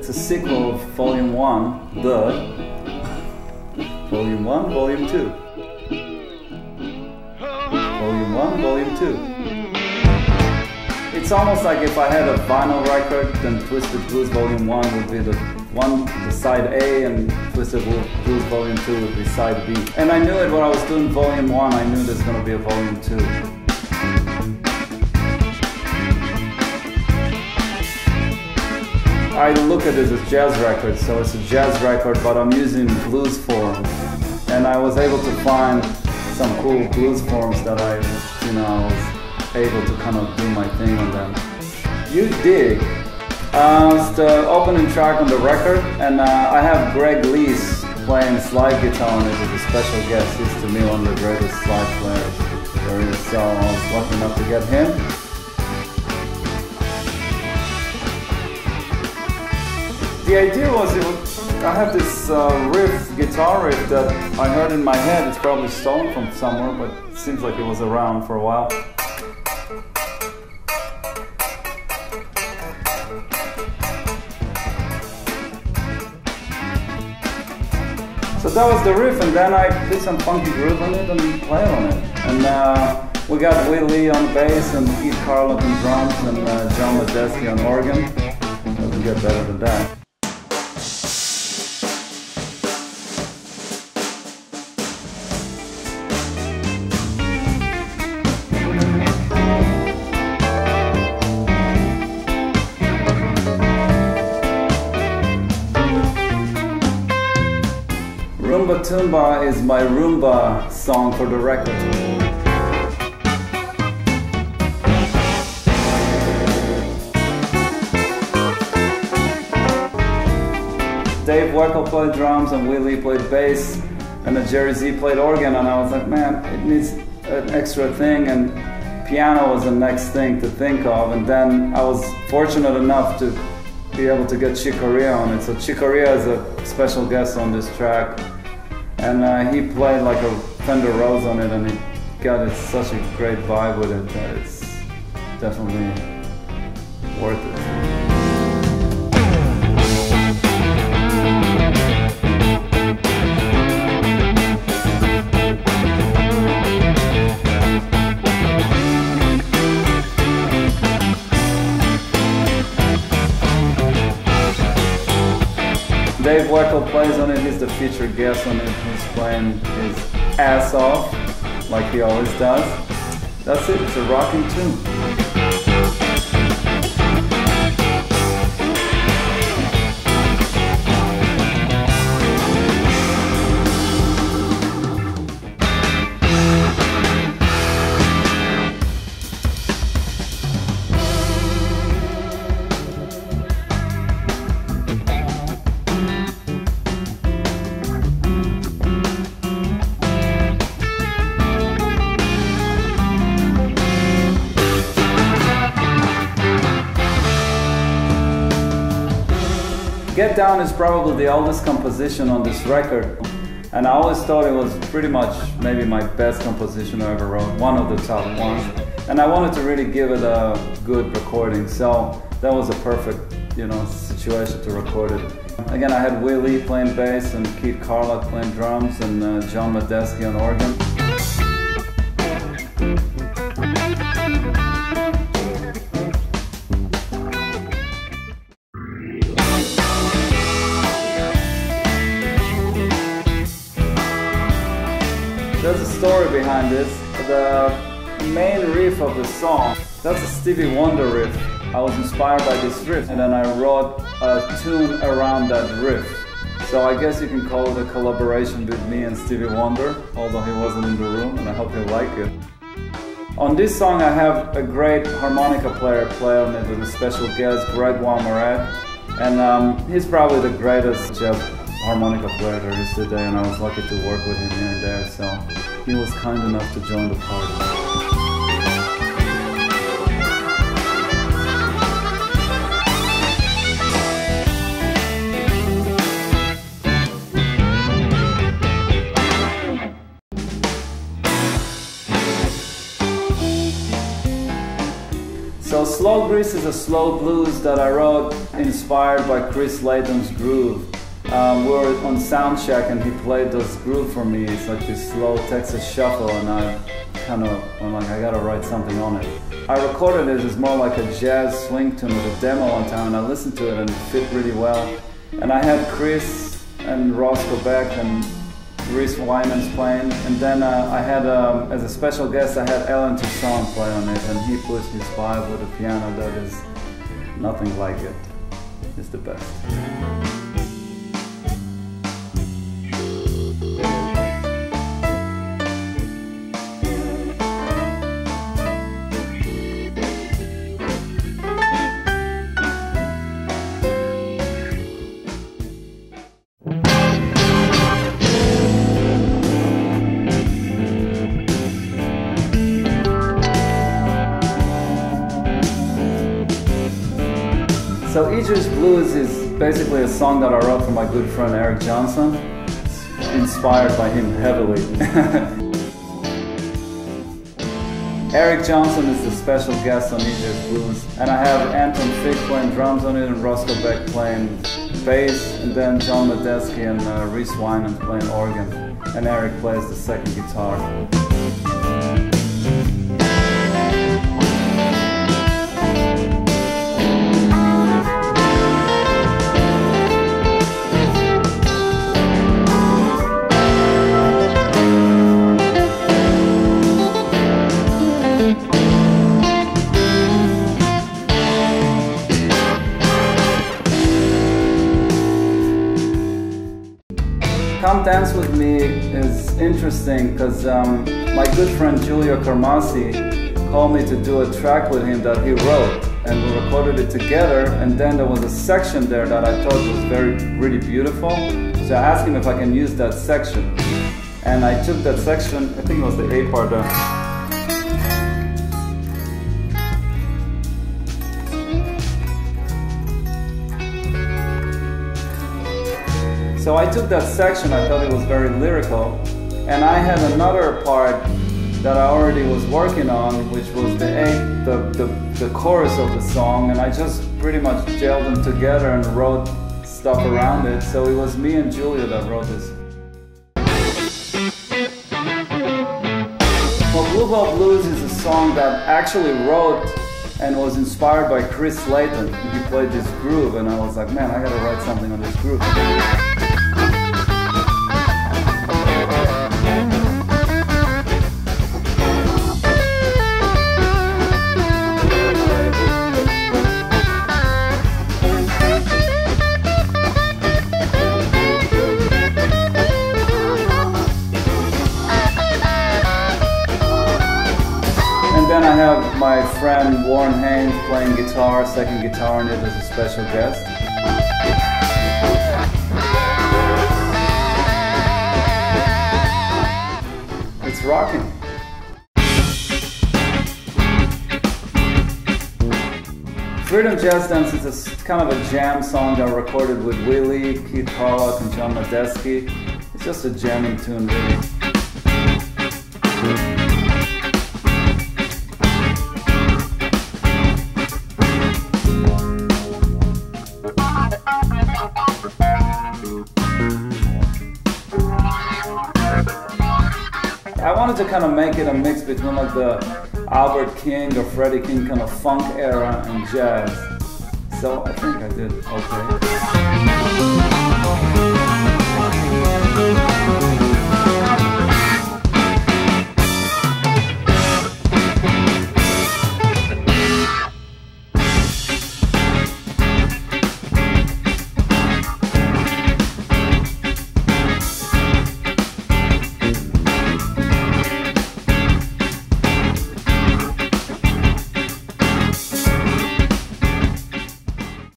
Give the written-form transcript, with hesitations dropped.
it's a sequel of Volume 1, Volume 1, Volume 2. Volume 1, Volume 2. It's almost like if I had a vinyl record, then Twisted Blues Volume 1 would be the side A, and Twisted Blues Volume 2 would be side B. And I knew it when I was doing Volume 1, I knew there's going to be a Volume 2. I look at it as a jazz record, so it's a jazz record, but I'm using blues forms. And I was able to find some cool blues forms that I was able to kind of do my thing on them. You Dig. It's the opening track on the record, and I have Leisz playing slide guitar on it as a special guest. He's to me one of the greatest slide players there is, so I was lucky enough to get him. The idea was, I have this guitar riff that I heard in my head. It's probably stolen from somewhere, but it seems like it was around for a while. So that was the riff, and then I did some funky groove on it and played on it. And we got Weckl on bass and Carlock on drums and Medeski on organ. Doesn't get better than that. Rumba Tumba is my Rumba song for the record. Dave Weckl played drums and Weckl played bass, and then Jerry Z played organ, and I was like, man, it needs an extra thing, and piano was the next thing to think of. And then I was fortunate enough to be able to get Corea on it. So Corea is a special guest on this track. And he played like a Fender Rose on it, and he got such a great vibe with it that it's definitely worth it. Dave Weckl plays on it, he's the featured guest on it. He's playing his ass off, like he always does. That's it, it's a rocking tune. Get Down is probably the oldest composition on this record, and I always thought it was pretty much maybe my best composition I ever wrote, one of the top ones, and I wanted to really give it a good recording, so that was a perfect situation to record it. Again, I had Weckl playing bass and Carlock playing drums and Medeski on organ. There's a story behind this. The main riff of the song, that's a Stevie Wonder riff. I was inspired by this riff, and then I wrote a tune around that riff. So I guess you can call it a collaboration with me and Stevie Wonder, although he wasn't in the room, and I hope you like it. On this song I have a great harmonica player play on it with a special guest, Gregoire Maret, and he's probably the greatest jazz harmonica player there is today, and I was lucky to work with him here and there, so he was kind enough to join the party. So Slow Grease is a slow blues that I wrote inspired by Chris Layton's groove. We were on sound check and he played this groove for me. It's like this slow Texas shuffle, and I'm like, I gotta write something on it. I recorded it as more like a jazz swing tune with a demo one time, and I listened to it and it fit really well. And I had Chris and Roscoe Beck and Reese Wynans playing, and then I had, as a special guest, I had Toussaint play on it, and he put his vibe with a piano that is nothing like it. It's the best. So Idris Blues is basically a song that I wrote for my good friend Eric Johnson. It's inspired by him heavily. Eric Johnson is the special guest on Idris Blues, and I have Anton playing drums on it and Roscoe Beck playing bass, and then John Medeski and Reese Wynans playing organ, and Eric plays the second guitar. Come Dance With Me is interesting because my good friend Giulio Carmassi called me to do a track with him that he wrote, and we recorded it together, and then there was a section there that I thought was really beautiful, so I asked him if I can use that section, and I took that section, I think it was the A part there. So I took that section, I thought it was very lyrical, and I had another part that I already was working on, which was the chorus of the song, and I just pretty much gelled them together and wrote stuff around it. So it was me and Giulio that wrote this. Well, Blue Ball Blues is a song that I actually wrote and was inspired by Chris Layton. He played this groove, and I was like, man, I gotta write something on this groove. Then I have my friend Haynes playing guitar, second guitar on it as a special guest. It's rocking. Freedom Jazz Dance is kind of a jam song that I recorded with Willie, Keith Carlock, and John Medeski. It's just a jamming tune, really. I wanted to kind of make it a mix between like the Albert King or Freddie King kind of funk era and jazz. So I think I did okay.